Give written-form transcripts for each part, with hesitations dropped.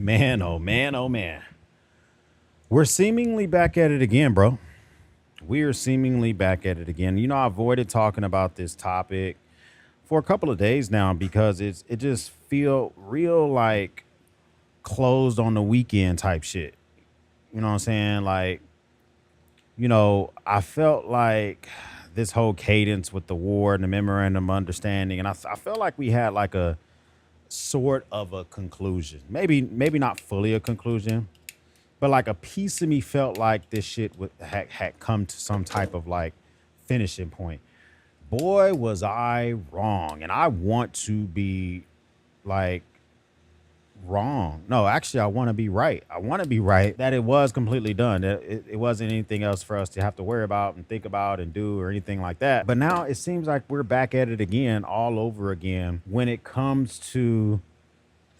Man, oh man, oh man. We're seemingly back at it again, bro. We are seemingly back at it again. You know, I avoided talking about this topic for a couple of days now because it just feel real like closed on the weekend type shit. You know what I'm saying? Like, I felt like this whole cadence with the war and the memorandum of understanding, and I felt like we had like a sort of a conclusion. Maybe not fully a conclusion, but like a piece of me felt like this shit had come to some type of like finishing point. Boy, was I wrong. And I want to be like wrong. No, actually, I want to be right. I want to be right that it was completely done. It wasn't anything else for us to have to worry about and think about and do or anything like that. But now it seems like we're back at it again, all over again, when it comes to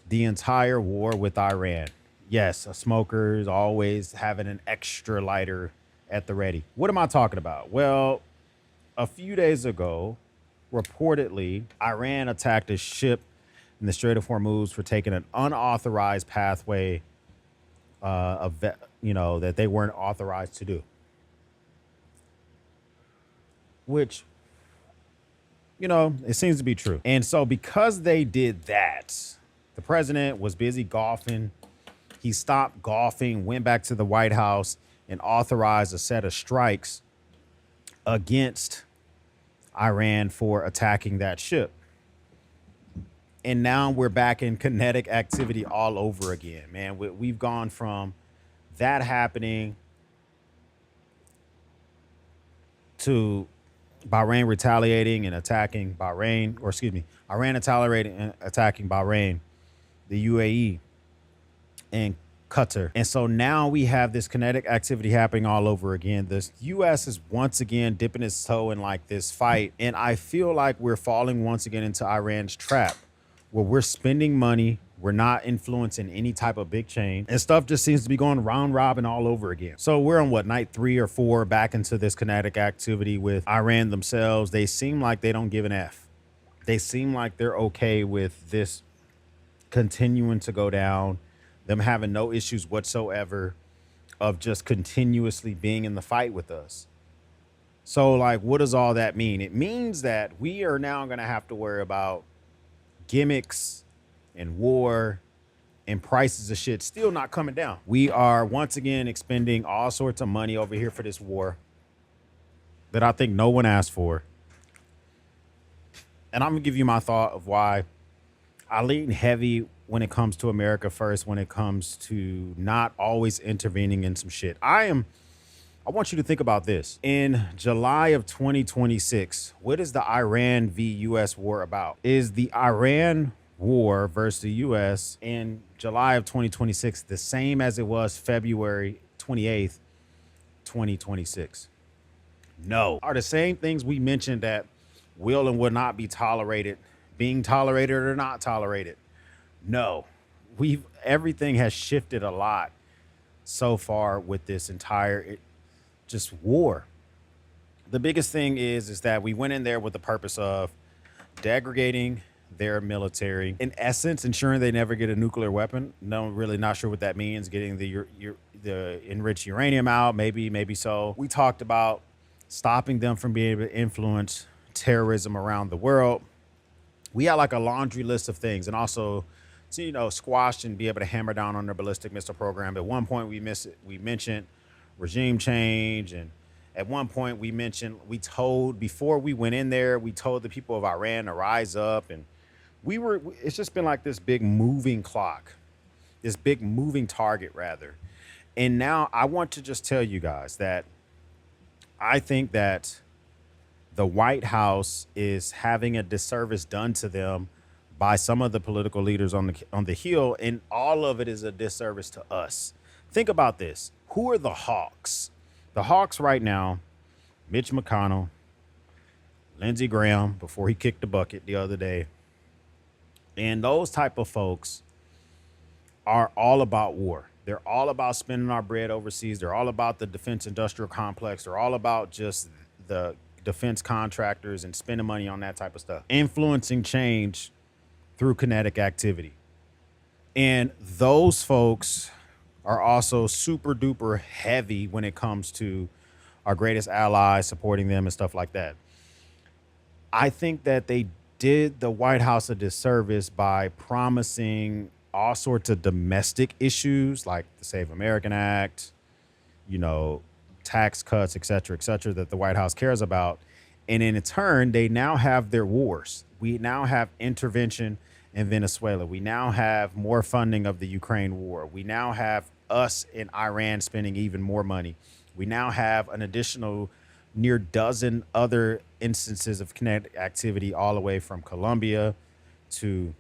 the entire war with Iran. Yes, a smoker is always having an extra lighter at the ready. What am I talking about? Well, a few days ago, reportedly, Iran attacked a ship in the Strait of Hormuz for taking an unauthorized pathway that they weren't authorized to do, which, it seems to be true. And so because they did that, the president was busy golfing. He stopped golfing, went back to the White House, and authorized a set of strikes against Iran for attacking that ship. And now we're back in kinetic activity all over again, man. We've gone from that happening to Bahrain retaliating and attacking Bahrain, or excuse me, Iran retaliating and attacking Bahrain, the UAE, and Qatar. And so now we have this kinetic activity happening all over again. The US is once again dipping its toe in like this fight. And I feel like we're falling once again into Iran's trap where we're spending money. We're not influencing any type of big change, and stuff just seems to be going round robin all over again. So we're on what, night 3 or 4 back into this kinetic activity with Iran themselves. They seem like they don't give an F. They seem like they're okay with this continuing to go down, them having no issues whatsoever of just continuously being in the fight with us. So like, what does all that mean? It means that we are now going to have to worry about gimmicks and war and prices of shit still not coming down. We are once again expending all sorts of money over here for this war that I think no one asked for. And I'm gonna give you my thought of why I lean heavy when it comes to America first, when it comes to not always intervening in some shit. I want you to think about this. In July of 2026, what is the Iran v. US war about? Is the Iran war versus the US in July of 2026 the same as it was February 28th, 2026? No. Are the same things we mentioned that will and will not be tolerated being tolerated or not tolerated? No. Everything has shifted a lot so far with this entire just war. The biggest thing is that we went in there with the purpose of degrading their military, in essence, ensuring they never get a nuclear weapon. No, really not sure what that means. Getting the enriched uranium out, maybe so. We talked about stopping them from being able to influence terrorism around the world. We had like a laundry list of things, and also to squash and be able to hammer down on their ballistic missile program. At one point, we mentioned regime change, and at one point before we went in there, we told the people of Iran to rise up, and it's just been like this big moving clock, this big moving target rather. And now I want to just tell you guys that I think that the White House is having a disservice done to them by some of the political leaders on the Hill, and all of it is a disservice to us. Think about this. Who are the hawks? The hawks right now, Mitch McConnell, Lindsey Graham, before he kicked the bucket the other day, and those type of folks are all about war. They're all about spending our bread overseas. They're all about the defense industrial complex. They're all about just the defense contractors and spending money on that type of stuff. Influencing change through kinetic activity. And those folks are also super duper heavy when it comes to our greatest allies, supporting them and stuff like that. I think that they did the White House a disservice by promising all sorts of domestic issues like the Save American Act, you know, tax cuts, et cetera, that the White House cares about. And in turn, they now have their wars. We now have intervention in Venezuela. We now have more funding of the Ukraine war. We now have us in Iran spending even more money. We now have an additional near dozen other instances of kinetic activity all the way from Colombia to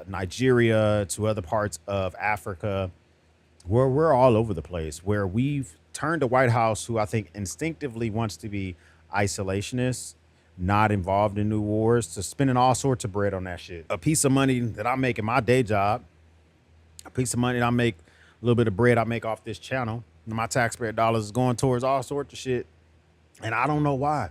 Nigeria to other parts of Africa, where we're all over the place, where we've turned the White House, who I think instinctively wants to be isolationist, not involved in new wars, to spending all sorts of bread on that shit. A piece of money that I make in my day job, a piece of money that I make, a little bit of bread I make off this channel, my taxpayer dollars is going towards all sorts of shit. And I don't know why.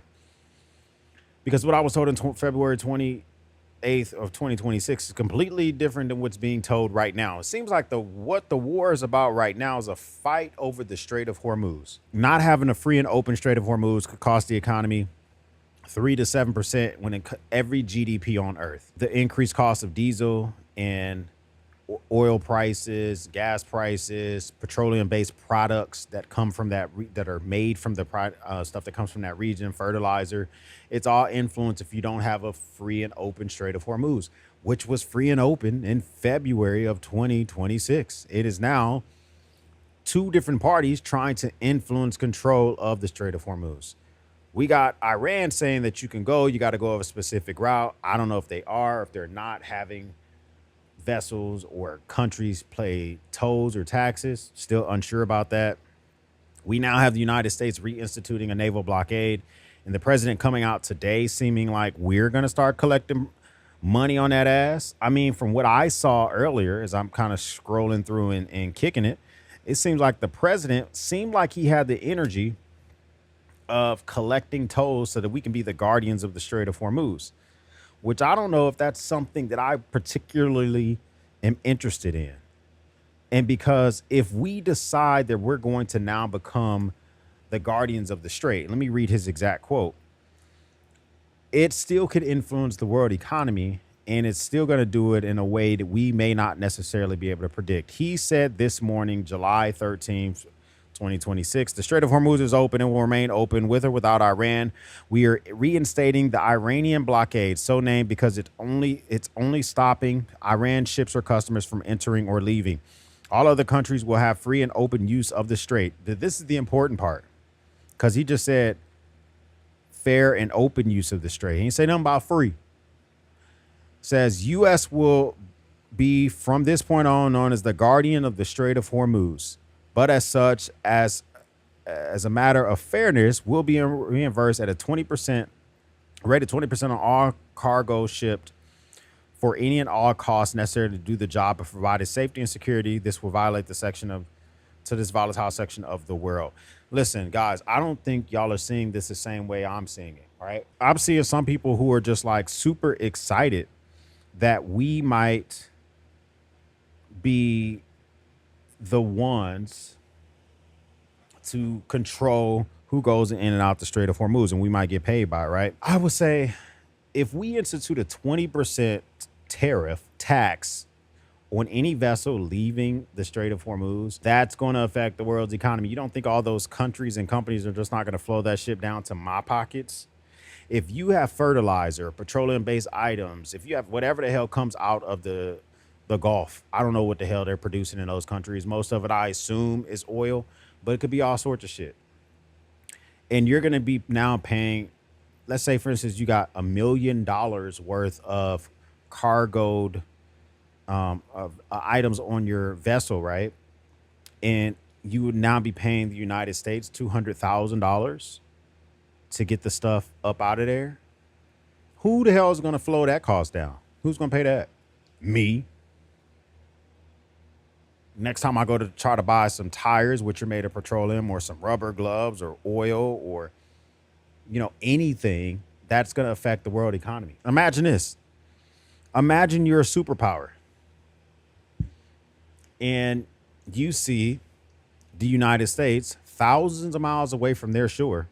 Because what I was told in February 28th of 2026 is completely different than what's being told right now. It seems like what the war is about right now is a fight over the Strait of Hormuz. Not having a free and open Strait of Hormuz could cost the economy 3 to 7% when every GDP on Earth. The increased cost of diesel and oil prices, gas prices, petroleum-based products that come from that are made from the stuff that comes from that region, fertilizer. It's all influenced if you don't have a free and open Strait of Hormuz, which was free and open in February of 2026. It is now two different parties trying to influence control of the Strait of Hormuz. We got Iran saying that you got to go of a specific route. I don't know if they are, if they're not having vessels or countries pay tolls or taxes. Still unsure about that. We now have the United States reinstituting a naval blockade, and the president coming out today seeming like we're going to start collecting money on that ass. I mean, from what I saw earlier, as I'm kind of scrolling through and kicking it, it seems like the president seemed like he had the energy of collecting tolls so that we can be the guardians of the Strait of Hormuz, which I don't know if that's something that I particularly am interested in. And because if we decide that we're going to now become the guardians of the strait, let me read his exact quote. It still could influence the world economy, and it's still going to do it in a way that we may not necessarily be able to predict. He said this morning, July 13th, 2026, the Strait of Hormuz is open and will remain open with or without Iran. We are reinstating the Iranian blockade, so named because it's only stopping Iran ships or customers from entering or leaving. All other countries will have free and open use of the strait. This is the important part, because he just said fair and open use of the strait. He didn't say nothing about free. Says U.S. will be from this point on known as the guardian of the Strait of Hormuz. But as such, as a matter of fairness, will be reimbursed at a 20% rate of 20% on all cargo shipped for any and all costs necessary to do the job of providing safety and security. This will violate this volatile section of the world. Listen, guys, I don't think y'all are seeing this the same way I'm seeing it. All right, I'm seeing some people who are just like super excited that we might be the ones to control who goes in and out the Strait of Hormuz, and we might get paid by it, right? I would say if we institute a 20% tax on any vessel leaving the Strait of Hormuz, that's going to affect the world's economy. You don't think all those countries and companies are just not going to flow that ship down to my pockets? If you have fertilizer, petroleum-based items, if you have whatever the hell comes out of the Gulf, I don't know what the hell they're producing in those countries. Most of it, I assume, is oil, but it could be all sorts of shit. And you're going to be now paying, let's say, for instance, you got $1 million worth of cargoed items on your vessel, right? And you would now be paying the United States $200,000 to get the stuff up out of there. Who the hell is going to flow that cost down? Who's going to pay that? Me. Next time I go to try to buy some tires, which are made of petroleum, or some rubber gloves or oil or, anything that's going to affect the world economy. Imagine this. Imagine you're a superpower and you see the United States thousands of miles away from their shore,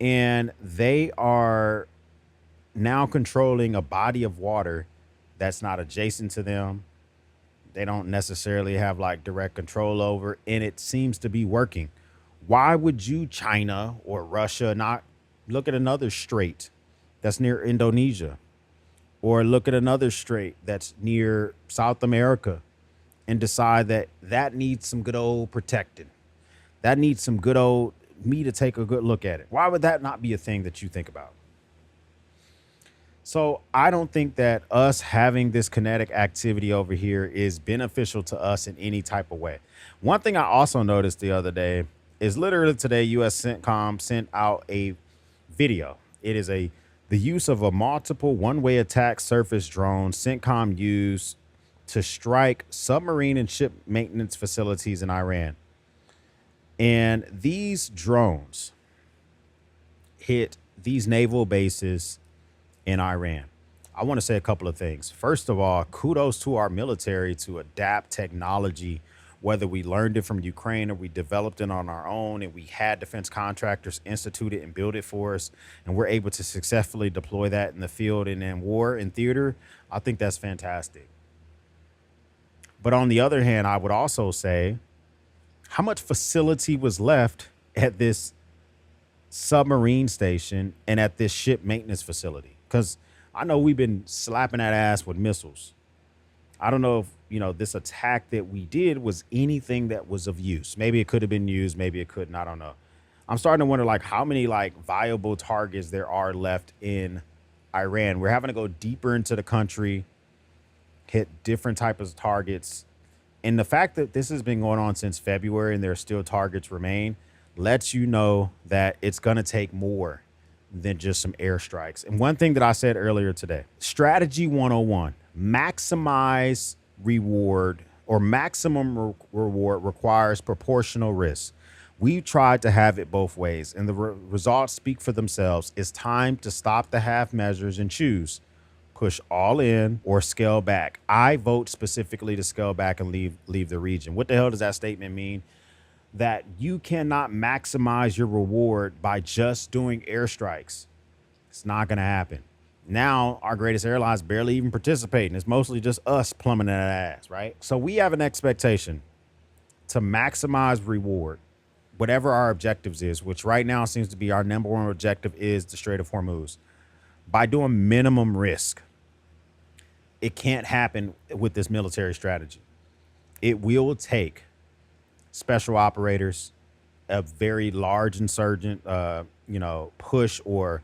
and they are now controlling a body of water that's not adjacent to them. They don't necessarily have like direct control over, and it seems to be working. Why would you, China or Russia, not look at another strait that's near Indonesia, or look at another strait that's near South America and decide that that needs some good old protecting? That needs some good old me to take a good look at it. Why would that not be a thing that you think about? So I don't think that us having this kinetic activity over here is beneficial to us in any type of way. One thing I also noticed the other day is literally today, US CENTCOM sent out a video. It is the use of a multiple one-way attack surface drone CENTCOM used to strike submarine and ship maintenance facilities in Iran. And these drones hit these naval bases in Iran. I want to say a couple of things. First of all, kudos to our military to adapt technology, whether we learned it from Ukraine or we developed it on our own and we had defense contractors institute it and build it for us, and we're able to successfully deploy that in the field and in war and theater. I think that's fantastic. But on the other hand, I would also say how much facility was left at this submarine station and at this ship maintenance facility? Because I know we've been slapping that ass with missiles. I don't know if, this attack that we did was anything that was of use. Maybe it could have been used. Maybe it couldn't. I don't know. I'm starting to wonder like how many like viable targets there are left in Iran. We're having to go deeper into the country, hit different types of targets. And the fact that this has been going on since February and there are still targets remain lets you know that it's going to take more than just some airstrikes. And one thing that I said earlier today, strategy 101, maximize reward or maximum reward requires proportional risk. We tried to have it both ways, and the results speak for themselves. It's time to stop the half measures and choose. Push all in or scale back. I vote specifically to scale back and leave the region. What the hell does that statement mean? That you cannot maximize your reward by just doing airstrikes. It's not going to happen. Now, our greatest airlines barely even participating. It's mostly just us plummeting that ass, right? So we have an expectation to maximize reward, whatever our objectives is, which right now seems to be our number one objective is the Strait of Hormuz, by doing minimum risk. It can't happen with this military strategy. It will take special operators, a very large insurgent, push, or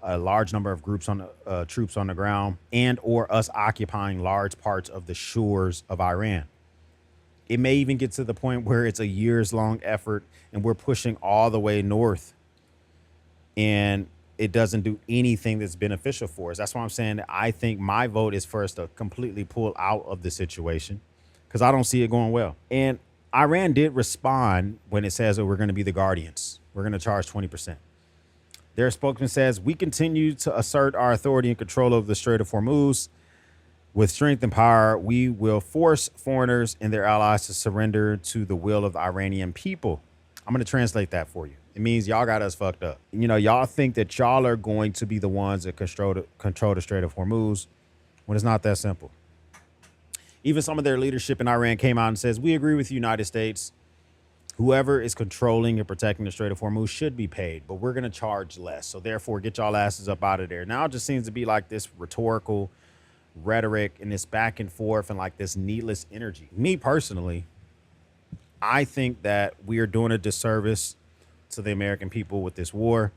a large number of groups on troops on the ground, and or us occupying large parts of the shores of Iran. It may even get to the point where it's a years-long effort, and we're pushing all the way north, and it doesn't do anything that's beneficial for us. That's why I'm saying that I think my vote is for us to completely pull out of the situation because I don't see it going well. And Iran did respond when it says that we're going to be the guardians. We're going to charge 20%. Their spokesman says, we continue to assert our authority and control over the Strait of Hormuz. With strength and power, we will force foreigners and their allies to surrender to the will of the Iranian people. I'm going to translate that for you. It means y'all got us fucked up. Y'all think that y'all are going to be the ones that control the Strait of Hormuz when it's not that simple. Even some of their leadership in Iran came out and says, we agree with the United States. Whoever is controlling and protecting the Strait of Hormuz should be paid, but we're going to charge less. So therefore, get y'all asses up out of there. Now it just seems to be like this rhetorical rhetoric and this back and forth and like this needless energy. Me personally, I think that we are doing a disservice to the American people with this war.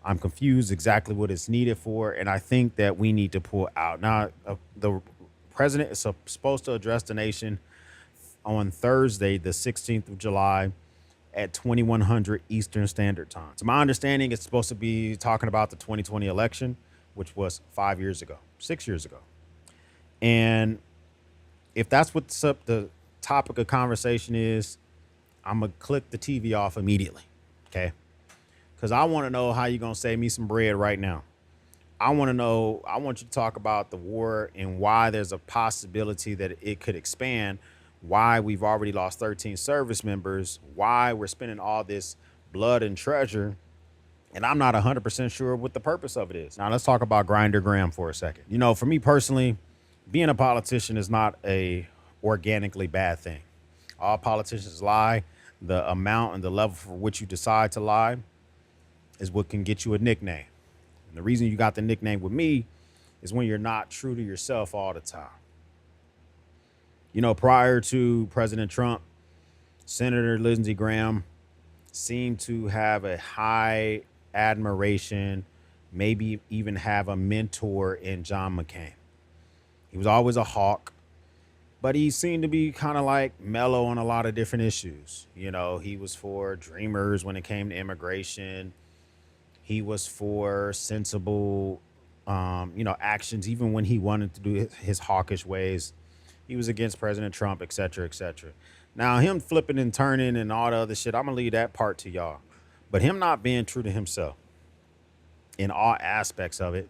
I'm confused exactly what it's needed for, and I think that we need to pull out. Now, the president is supposed to address the nation on Thursday, the 16th of July at 2100 Eastern Standard Time. To my understanding, it's supposed to be talking about the 2020 election, which was 6 years ago. And if that's what the topic of conversation is, I'm going to click the TV off immediately. Okay, because I want to know how you're going to save me some bread right now. I want to know, I want you to talk about the war and why there's a possibility that it could expand, why we've already lost 13 service members, why we're spending all this blood and treasure. And I'm not 100% sure what the purpose of it is. Now, let's talk about Grinder Graham for a second. You know, for me personally, being a politician is not a organically bad thing. All politicians lie. The amount and the level for which you decide to lie is what can get you a nickname. And the reason you got the nickname with me is when you're not true to yourself all the time. You know, prior to President Trump, Senator Lindsey Graham seemed to have a high admiration, maybe even have a mentor in John McCain. He was always a hawk, but he seemed to be kind of like mellow on a lot of different issues. You know, he was for dreamers when it came to immigration. He was for sensible, actions, even when he wanted to do his hawkish ways. He was against President Trump, et cetera, et cetera. Now, him flipping and turning and all the other shit, I'm going to leave that part to y'all. But him not being true to himself in all aspects of it,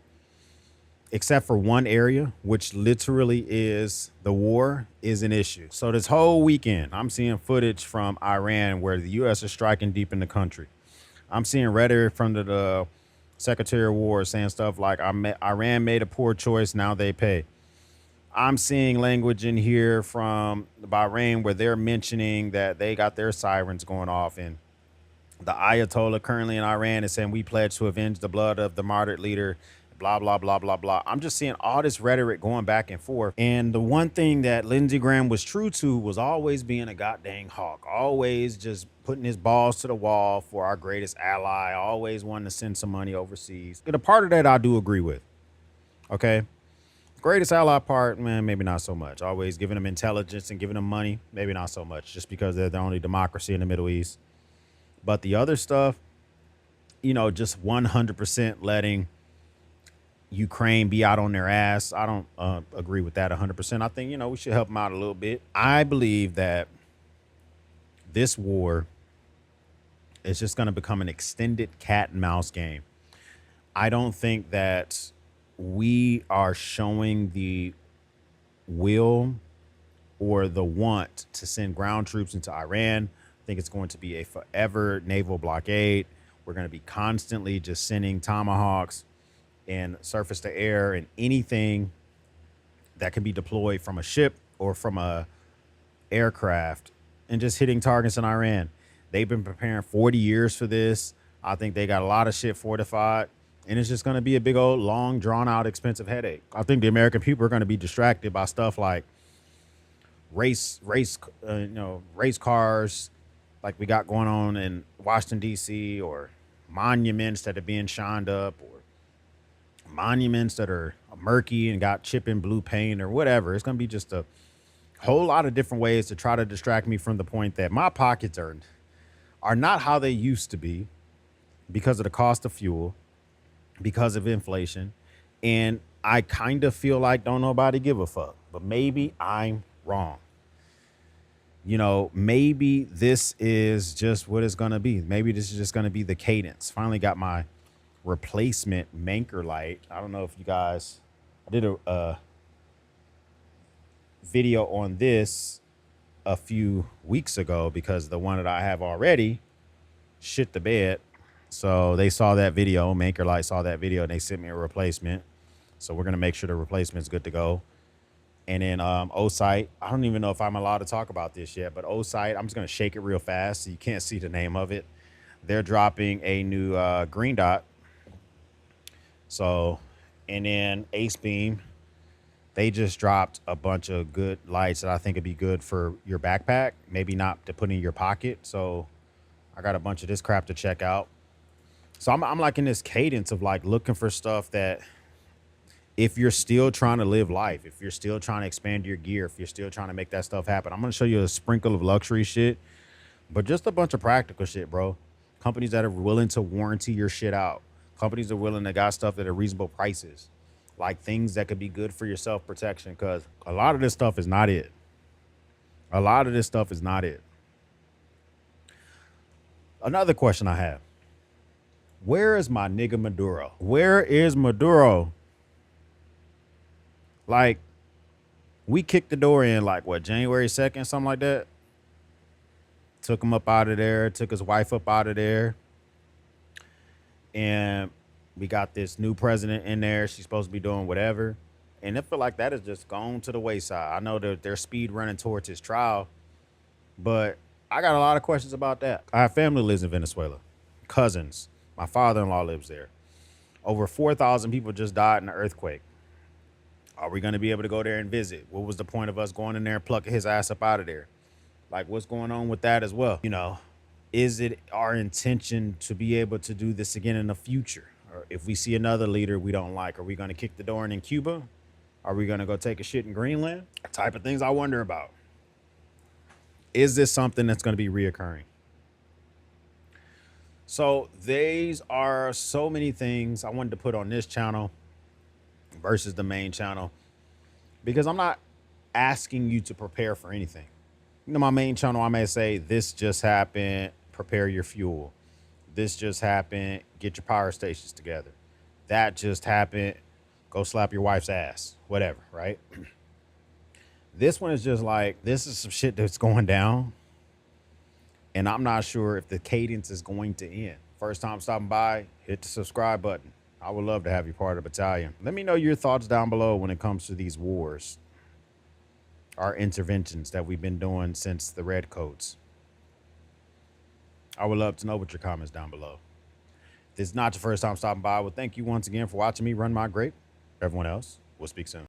except for one area, which literally is the war, is an issue. So this whole weekend, I'm seeing footage from Iran where the U.S. is striking deep in the country. I'm seeing rhetoric from the Secretary of War saying stuff like, Iran made a poor choice, now they pay. I'm seeing language in here from Bahrain where they're mentioning that they got their sirens going off, and the Ayatollah currently in Iran is saying we pledge to avenge the blood of the martyred leader, blah, blah, blah, blah, blah. I'm just seeing all this rhetoric going back and forth. And the one thing that Lindsey Graham was true to was always being a goddamn hawk, always just putting his balls to the wall for our greatest ally, always wanting to send some money overseas. And a part of that I do agree with. Okay. Greatest ally part, man, maybe not so much. Always giving them intelligence and giving them money, maybe not so much, just because they're the only democracy in the Middle East. But the other stuff, you know, just 100% letting Ukraine be out on their ass. I don't agree with that 100%. I think, you know, we should help them out a little bit. I believe that this war is just going to become an extended cat and mouse game. I don't think that we are showing the will or the want to send ground troops into Iran. I think it's going to be a forever naval blockade. We're going to be constantly just sending tomahawks and surface to air and anything that can be deployed from a ship or from a aircraft and just hitting targets in Iran. They've been preparing 40 years for this. I think they got a lot of shit fortified, and it's just going to be a big old long drawn out expensive headache. I think the American people are going to be distracted by stuff like race cars like we got going on in Washington, D.C., or monuments that are being shined up, or monuments that are murky and got chip and blue paint or whatever. It's going to be just a whole lot of different ways to try to distract me from the point that my pockets are not how they used to be because of the cost of fuel, because of inflation. And I kind of feel like don't nobody give a fuck, but maybe I'm wrong. You know, maybe this is just what it's going to be. Maybe this is just going to be the cadence. Finally got my replacement Manker light. I don't know if you guys, I did a video on this a few weeks ago because the one that I have already shit the bed. So they saw that video, Manker Light saw that video, and they sent me a replacement. So we're going to make sure the replacement's good to go. And then Osite, I don't even know if I'm allowed to talk about this yet, but Osite, I'm just going to shake it real fast so you can't see the name of it. They're dropping a new green dot. So, and then Ace Beam, they just dropped a bunch of good lights that I think would be good for your backpack, maybe not to put in your pocket. So I got a bunch of this crap to check out. So I'm like in this cadence of like looking for stuff that if you're still trying to live life, if you're still trying to expand your gear, if you're still trying to make that stuff happen, I'm going to show you a sprinkle of luxury shit, but just a bunch of practical shit, bro. Companies that are willing to warranty your shit out. Companies that are willing to got stuff at a reasonable prices, like things that could be good for your self-protection, because a lot of this stuff is not it. A lot of this stuff is not it. Another question I have. Where is my nigga Maduro? Where is Maduro? Like, we kicked the door in like what, January 2nd, something like that. Took him up out of there, took his wife up out of there. And we got this new president in there. She's supposed to be doing whatever. And I feel like that has just gone to the wayside. I know that they're speed running towards his trial, but I got a lot of questions about that. I have family lives in Venezuela, cousins. My father-in-law lives there. Over 4,000 people just died in an earthquake. Are we going to be able to go there and visit? What was the point of us going in there and plucking his ass up out of there? Like, what's going on with that as well? You know, is it our intention to be able to do this again in the future? Or if we see another leader we don't like, are we going to kick the door in Cuba? Are we going to go take a shit in Greenland? The type of things I wonder about. Is this something that's going to be reoccurring? So these are so many things I wanted to put on this channel versus the main channel, because I'm not asking you to prepare for anything. You know, my main channel, I may say, this just happened, prepare your fuel. This just happened, get your power stations together. That just happened, go slap your wife's ass, whatever, right? This one is just like, this is some shit that's going down, and I'm not sure if the cadence is going to end. First time stopping by, hit the subscribe button. I would love to have you part of the battalion. Let me know your thoughts down below when it comes to these wars, our interventions that we've been doing since the Redcoats. I would love to know what your comments down below. If this is not your first time stopping by, well, thank you once again for watching me run my grape. Everyone else, we'll speak soon.